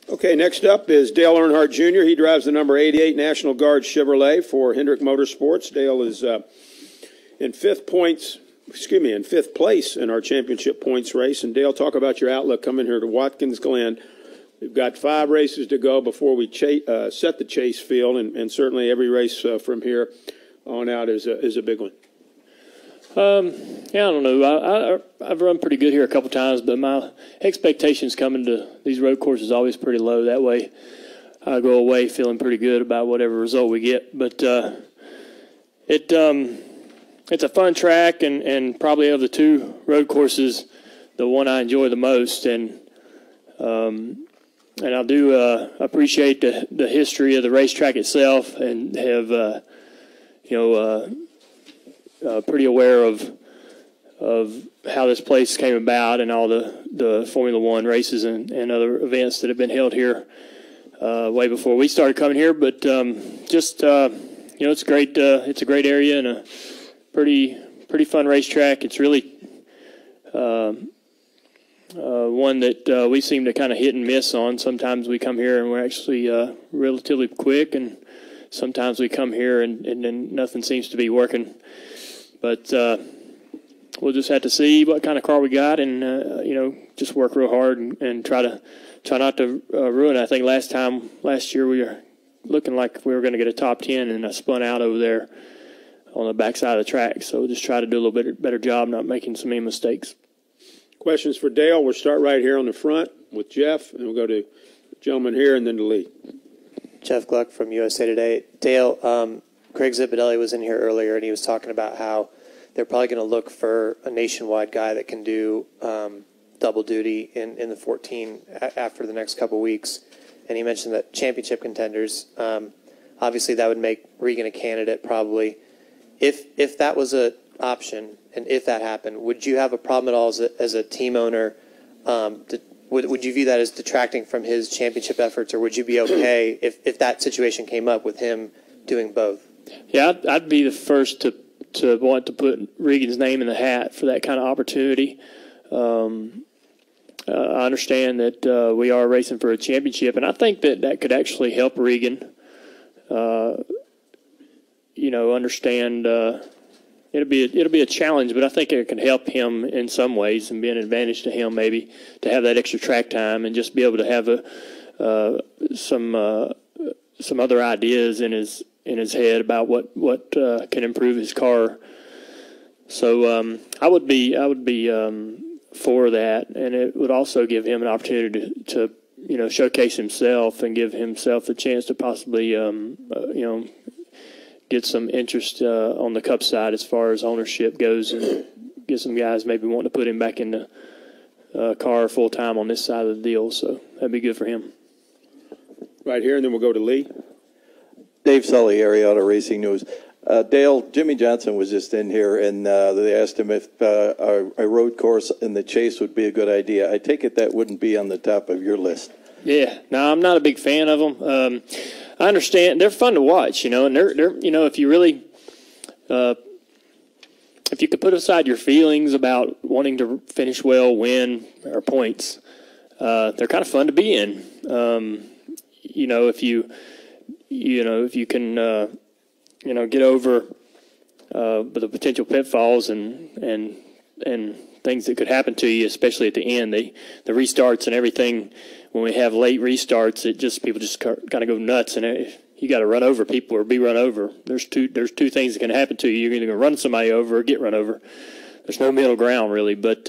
Okay, next up is Dale Earnhardt Jr. He drives the number 88 National Guard Chevrolet for Hendrick Motorsports. Dale is in fifth place in our championship points race. And Dale, talk about your outlook coming here to Watkins Glen. We've got 5 races to go before we set the chase field, and certainly every race from here on out is a big one. Yeah, I don't know. I've run pretty good here a couple times, but my expectations coming to these road courses are always pretty low. That way I go away feeling pretty good about whatever result we get. But it's a fun track, and probably of the 2 road courses, the one I enjoy the most. And I do appreciate the history of the racetrack itself, and have pretty aware of how this place came about and all the Formula One races and other events that have been held here way before we started coming here. But it's great. It's a great area and a pretty fun racetrack. It's really one that we seem to kind of hit and miss on. Sometimes we come here and we're actually relatively quick, and sometimes we come here and then nothing seems to be working. But we'll just have to see what kind of car we got, and just work real hard and try not to ruin it. I think last year we were looking like we were going to get a top 10, and I spun out over there on the backside of the track. So we'll just try to do a little bit better job, not making so many mistakes. Questions for Dale? We'll start right here on the front with Jeff, and we'll go to the gentleman here and then to Lee. Jeff Gluck from USA Today. Dale, Craig Zipadelli was in here earlier, and he was talking about how they're probably going to look for a nationwide guy that can do double duty in the 14 after the next couple weeks. And he mentioned that championship contenders, obviously that would make Regan a candidate probably. If that was an option, and if that happened, would you have a problem at all as a team owner? Would you view that as detracting from his championship efforts, or would you be okay if that situation came up with him doing both? Yeah, I'd be the first to want to put Regan's name in the hat for that kind of opportunity. I understand that we are racing for a championship, and I think that could actually help Regan. Understand. It'll be a challenge, but I think it can help him in some ways and be an advantage to him maybe to have that extra track time and just be able to have some other ideas in his head about what can improve his car. So I would be for that, and it would also give him an opportunity to showcase himself and give himself the chance to possibly get some interest on the Cup side as far as ownership goes, and get some guys maybe wanting to put him back in the car full time on this side of the deal. So that'd be good for him. Right here, and then we'll go to Lee. Dave Sully, Arietta Racing News. Dale, Jimmy Johnson was just in here, and they asked him if a road course in the Chase would be a good idea. I take it that wouldn't be on the top of your list. Yeah, no, I'm not a big fan of them. I understand they're fun to watch, and they're if you really, if you could put aside your feelings about wanting to finish well, win, or points, they're kind of fun to be in. If you can, get over the potential pitfalls and things that could happen to you, especially at the end, the restarts and everything. When we have late restarts, people just kind of go nuts, and you got to run over people or be run over. There's two things that can happen to you. You're either going to run somebody over or get run over. There's no middle ground really, but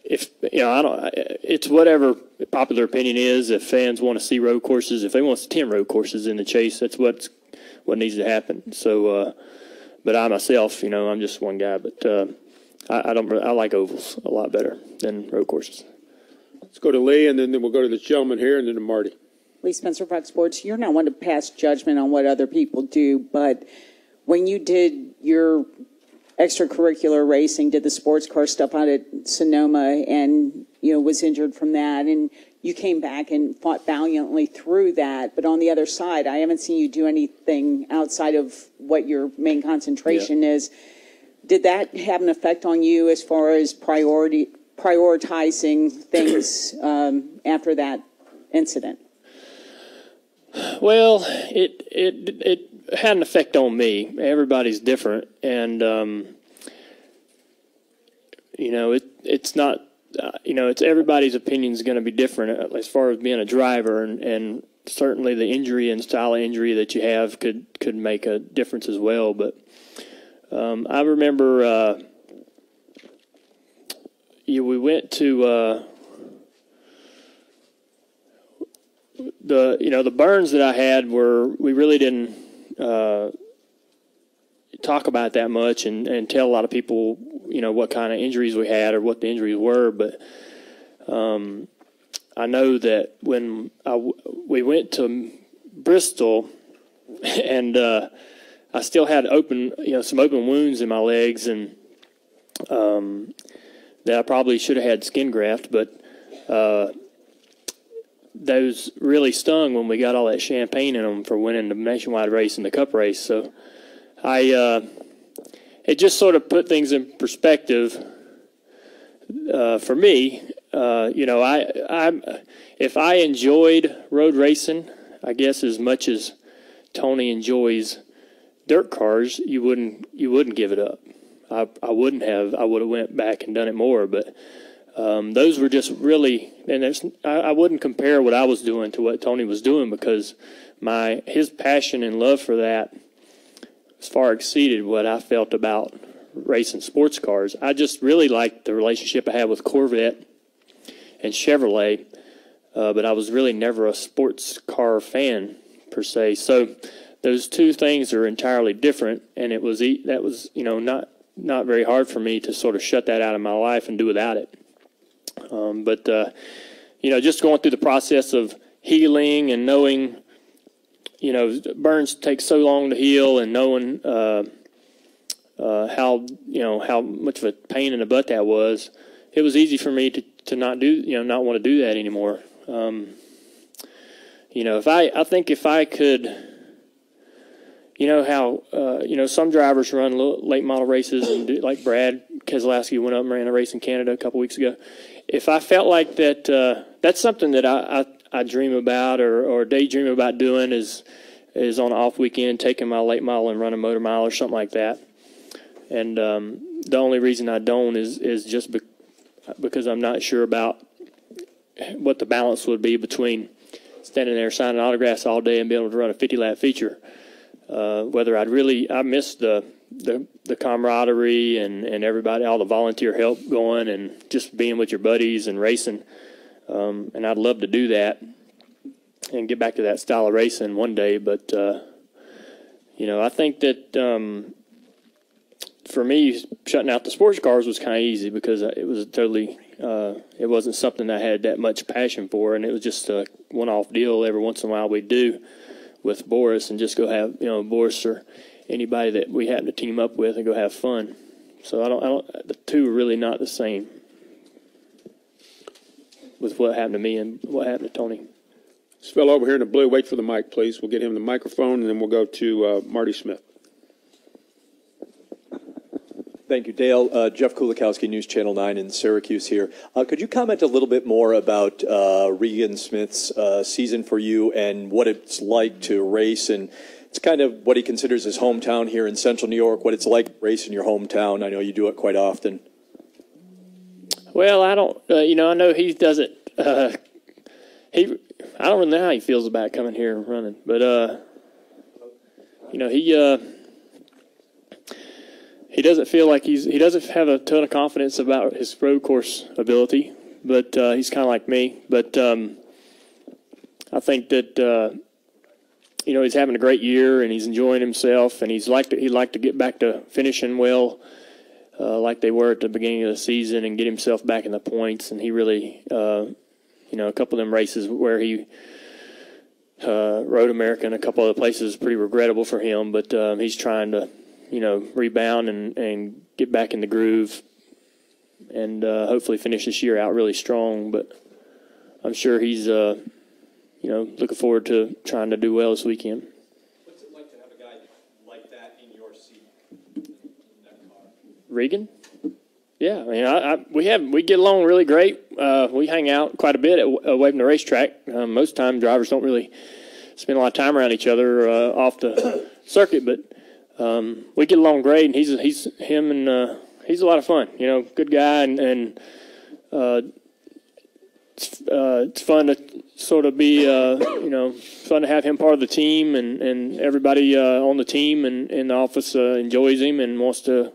it's whatever popular opinion is. If fans want to see road courses, if they want to see 10 road courses in the Chase, that's what needs to happen. So, but I myself, I'm just one guy, but I like ovals a lot better than road courses. Let's go to Lee, and then we'll go to the gentleman here, and then to Marty. Lee Spencer, Fox Sports. You're not one to pass judgment on what other people do, but when you did your extracurricular racing, did the sports car stuff out at Sonoma, and was injured from that, and you came back and fought valiantly through that. But on the other side, I haven't seen you do anything outside of what your main concentration is. Did that have an effect on you as far as prioritizing things after that incident? Well, it had an effect on me. Everybody's different, and it's not. It's everybody's opinion is going to be different as far as being a driver, and certainly the injury and style of injury that you have could make a difference as well. But I remember we went to the burns that I had we really didn't talk about that much and tell a lot of people what kind of injuries we had or what the injuries were, but I know that when we went to Bristol and I still had some open wounds in my legs, and that I probably should have had skin graft, but those really stung when we got all that champagne in them for winning the nationwide race and the cup race. So it just sort of put things in perspective for me. If I enjoyed road racing, I guess as much as Tony enjoys dirt cars, you wouldn't give it up. I wouldn't have. I would have went back and done it more, but those were just really, and I wouldn't compare what I was doing to what Tony was doing, because his passion and love for that far exceeded what I felt about racing sports cars. I just really liked the relationship I had with Corvette and Chevrolet, but I was really never a sports car fan per se. So those two things are entirely different, and that was not very hard for me to sort of shut that out of my life and do without it. But just going through the process of healing and knowing, burns take so long to heal, and knowing how much of a pain in the butt that was, it was easy for me to not want to do that anymore. I think if I could, how some drivers run late model races and like Brad Keselowski went up and ran a race in Canada a couple weeks ago. If I felt like that, that's something that I dream about or daydream about doing is on an off weekend, taking my late model and run a motor mile or something like that. And the only reason I don't is just because I'm not sure about what the balance would be between standing there signing autographs all day and being able to run a 50-lap feature. Whether I miss the camaraderie and everybody, all the volunteer help going and just being with your buddies and racing. And I'd love to do that and get back to that style of racing one day. But, I think that for me, shutting out the sports cars was kind of easy because it was totally it wasn't something I had that much passion for, and it was just a one-off deal every once in a while we'd do with Boris and just go have, Boris or anybody that we happen to team up with and go have fun. So I don't the two are really not the same with what happened to me and what happened to Tony. This fellow over here in the blue, wait for the mic, please. We'll get him the microphone, and then we'll go to Marty Smith. Thank you, Dale. Jeff Kulikowski, News Channel 9 in Syracuse here. Could you comment a little bit more about Regan Smith's season for you and what it's like to race? And it's kind of what he considers his hometown here in Central New York, what it's like to race in your hometown. I know you do it quite often. Well, I don't, I know he does it. I don't really know how he feels about coming here and running, but, he doesn't feel like he doesn't have a ton of confidence about his road course ability, but he's kind of like me. But I think that he's having a great year and he's enjoying himself, and he'd like to get back to finishing well, like they were at the beginning of the season, and get himself back in the points. And he really, a couple of them races where he rode America in a couple of places is pretty regrettable for him, but he's trying to rebound and get back in the groove and hopefully finish this year out really strong. But I'm sure he's, looking forward to trying to do well this weekend. What's it like to have a guy like that in your seat in that car? Regan? Yeah, I mean, we get along really great. We hang out quite a bit away from the racetrack. Most time drivers don't really spend a lot of time around each other off the circuit, but we get along great. And he's a lot of fun. You know, good guy, and it's fun to sort of be fun to have him part of the team, and everybody on the team and in the office enjoys him and wants to.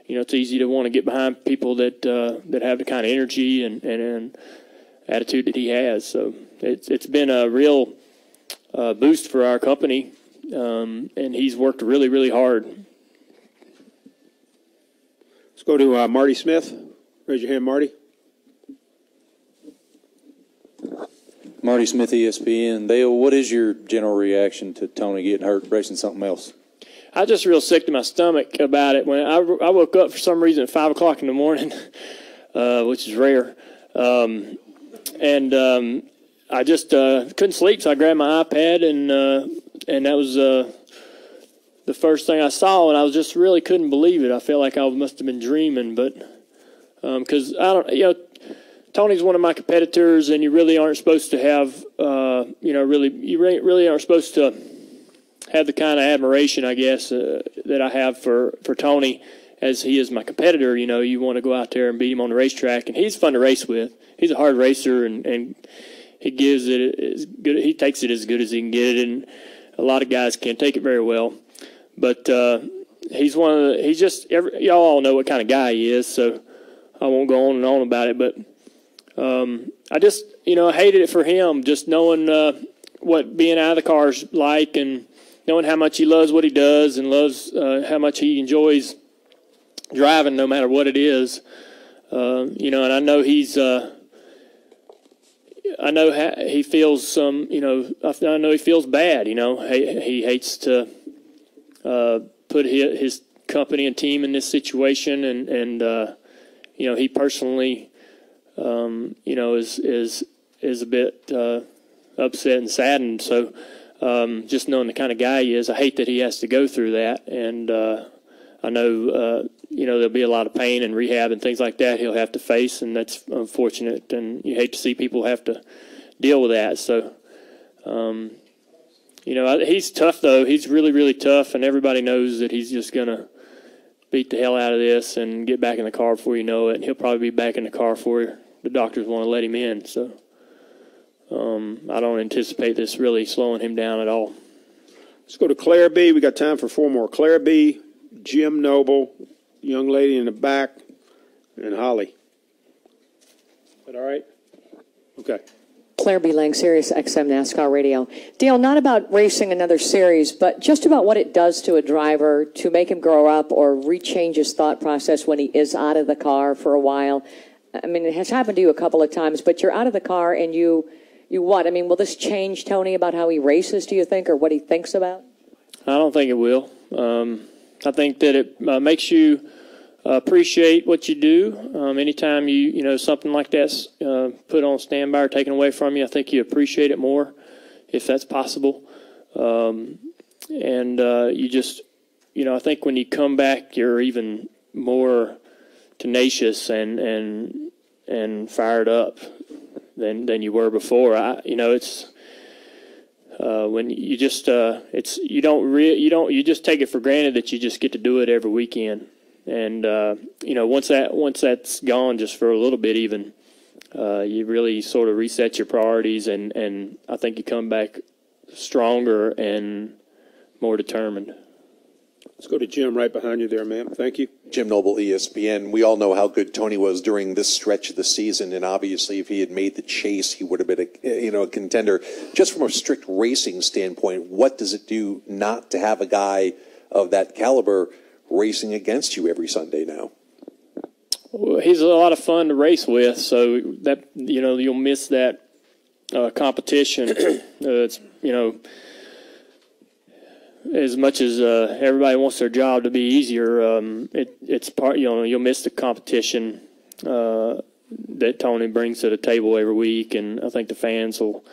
You know, it's easy to want to get behind people that have the kind of energy and attitude that he has. So it's been a real boost for our company, and he's worked really, really hard. Let's go to Marty Smith. Raise your hand, Marty. Marty Smith, ESPN. Dale, what is your general reaction to Tony getting hurt racing something else? I was just real sick to my stomach about it. When I woke up for some reason at 5 o'clock in the morning, which is rare, and I just couldn't sleep, so I grabbed my iPad, and that was the first thing I saw, and I was just really couldn't believe it. I felt like I must have been dreaming, but because I don't, you know, Tony's one of my competitors, and you really aren't supposed to have, you really aren't supposed to have the kind of admiration, I guess, that I have for Tony, as he is my competitor. You know, you want to go out there and beat him on the racetrack, and he's fun to race with. He's a hard racer, and he gives it as good. He takes it as good as he can get it, and a lot of guys can't take it very well. But he's one of the. He's just y'all all know what kind of guy he is, so I won't go on and on about it. But I just, I hated it for him, just knowing what being out of the car is like, and knowing how much he loves what he does and loves how much he enjoys driving no matter what it is. And I know he's I know he feels some, I know he feels bad, he hates to put his company and team in this situation, and he personally, is a bit upset and saddened. So just knowing the kind of guy he is, I hate that he has to go through that, and I know there'll be a lot of pain and rehab and things like that he'll have to face, and that's unfortunate, and you hate to see people have to deal with that. So he's tough, though. He's really, really tough, and everybody knows that he's just going to beat the hell out of this and get back in the car before you know it, and he'll probably be back in the car before the doctors want to let him in. So I don't anticipate this really slowing him down at all. Let's go to Claire B. We got time for 4 more. Claire B., Jim Noble, young lady in the back, and Holly. Is that all right? Okay. Claire B. Lang, Sirius XM NASCAR Radio. Dale, not about racing another series, but just about what it does to a driver to make him grow up or rechange his thought process when he is out of the car for a while. I mean, it has happened to you a couple of times, but you're out of the car and you what? I mean, will this change Tony about how he races, do you think, or what he thinks about? I don't think it will. I think that it makes you appreciate what you do. Anytime you something like that's put on standby or taken away from you, I think you appreciate it more, if that's possible. And you just, I think when you come back, you're even more tenacious and fired up than you were before. It's when you just you just take it for granted that you just get to do it every weekend. And once that's gone, just for a little bit, even you really sort of reset your priorities, and I think you come back stronger and more determined. Let's go to Jim right behind you there, ma'am. Thank you. Jim Noble, ESPN. We all know how good Tony was during this stretch of the season, and obviously if he had made the chase, he would have been a contender. Just from a strict racing standpoint, what does it do not to have a guy of that caliber racing against you every Sunday now? Well, he's a lot of fun to race with, so that you'll miss that competition. It's as much as everybody wants their job to be easier, it's part. You'll miss the competition that Tony brings to the table every week, and I think the fans will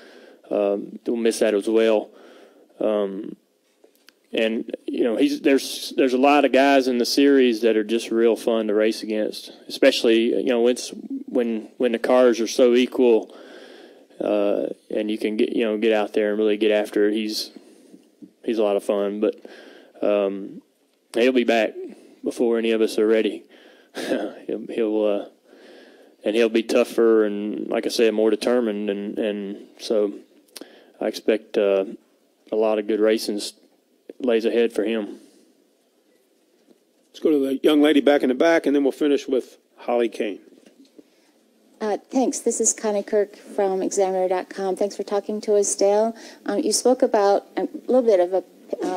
miss that as well. and there's a lot of guys in the series that are just real fun to race against, especially when the cars are so equal, and you can get out there and really get after it. He's a lot of fun, but he'll be back before any of us are ready. he'll be tougher and, like I said, more determined, and so I expect a lot of good racing lays ahead for him. Let's go to the young lady back in the back, and then we'll finish with Holly Kane. Thanks. This is Connie Kirk from Examiner.com. Thanks for talking to us, Dale. You spoke about a little bit of a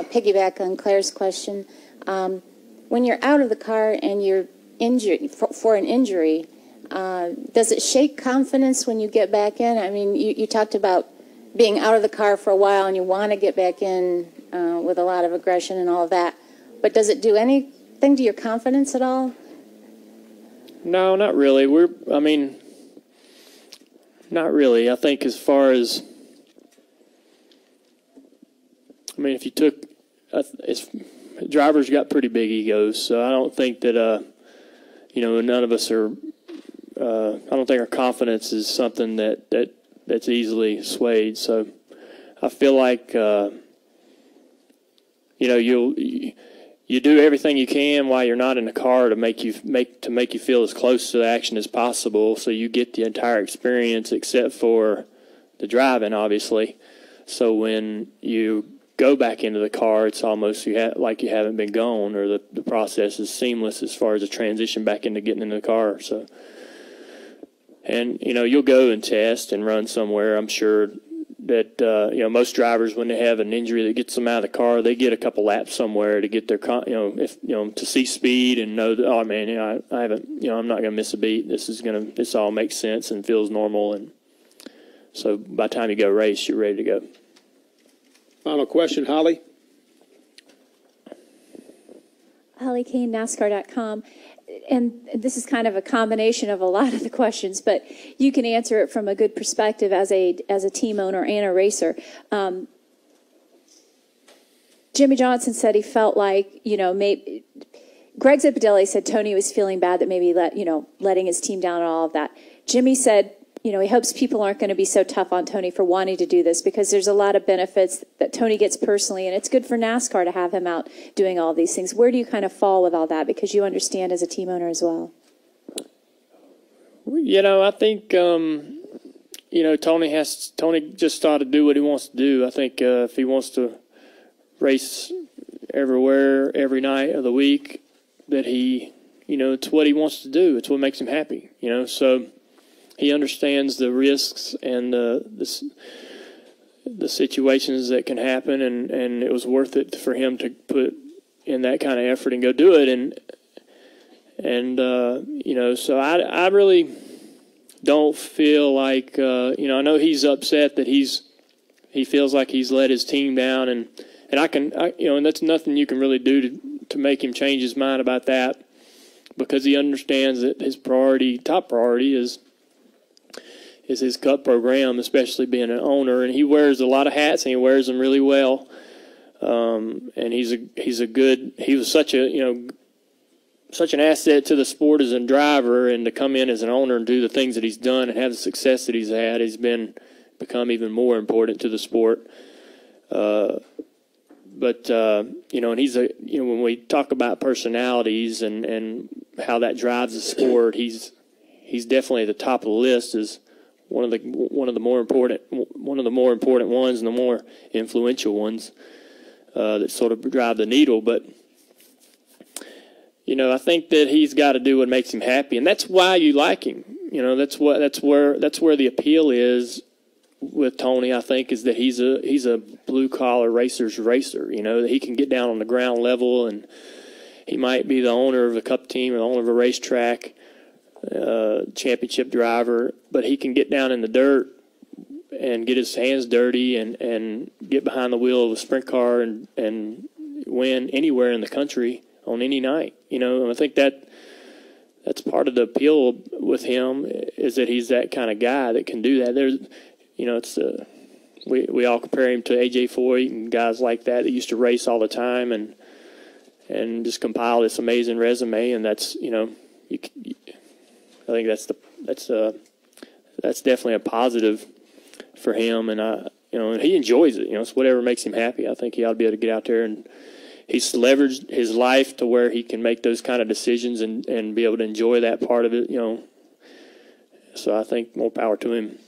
piggyback on Claire's question. When you're out of the car and you're injured for an injury, does it shake confidence when you get back in? I mean, you talked about being out of the car for a while and you want to get back in with a lot of aggression and all of that. But does it do anything to your confidence at all? No, not really. Not really. I think as far as, if you took, drivers got pretty big egos, so I don't think that, none of us are, I don't think our confidence is something that's easily swayed. So I feel like, you do everything you can while you're not in the car to make you feel as close to the action as possible, so you get the entire experience except for the driving, obviously. So when you go back into the car, it's almost like you haven't been gone, or the process is seamless as far as the transition back into getting in the car. So, and you'll go and test and run somewhere. I'm sure that most drivers, when they have an injury that gets them out of the car, they get a couple laps somewhere to get their to see speed and know that, oh man, I haven't, I'm not going to miss a beat. This all makes sense and feels normal, and so by the time you go race, you're ready to go. Final question, Holly. Holly Kane, NASCAR.com. And this is kind of a combination of a lot of the questions, but you can answer it from a good perspective as a team owner and a racer. Jimmy Johnson said he felt like, maybe Greg Zipadelli said Tony was feeling bad that maybe letting his team down and all of that. Jimmy said, he hopes people aren't going to be so tough on Tony for wanting to do this, because there's a lot of benefits that Tony gets personally, and it's good for NASCAR to have him out doing all these things. Where do you kind of fall with all that, because you understand as a team owner as well? I think, Tony just ought to do what he wants to do. I think if he wants to race everywhere, every night of the week, that it's what he wants to do. It's what makes him happy, so he understands the risks and the situations that can happen, and it was worth it for him to put in that kind of effort and go do it. So I really don't feel like, I know he's upset that he feels like he's let his team down, and that's nothing you can really do to make him change his mind about that, because he understands that his top priority is his Cup program, especially being an owner, and he wears a lot of hats and he wears them really well. And he was such an asset to the sport as a driver, and to come in as an owner and do the things that he's done and have the success that he's had, become even more important to the sport. And when we talk about personalities and how that drives the sport, he's definitely at the top of the list as one of the more important ones and the more influential ones that sort of drive the needle. But I think that he's got to do what makes him happy, and that's why you like him. That's where the appeal is with Tony. I think is that he's a blue collar racer's racer. That he can get down on the ground level, and he might be the owner of a Cup team or the owner of a racetrack, championship driver, but he can get down in the dirt and get his hands dirty and get behind the wheel of a sprint car and win anywhere in the country on any night. And I think that's part of the appeal with him, is that he's that kind of guy that can do that. There's, we all compare him to A.J. Foyt and guys like that used to race all the time and just compile this amazing resume. And that's, I think that's definitely a positive for him. And and he enjoys it. It's whatever makes him happy. I think he ought to be able to get out there, and he's leveraged his life to where he can make those kind of decisions and be able to enjoy that part of it. So I think more power to him.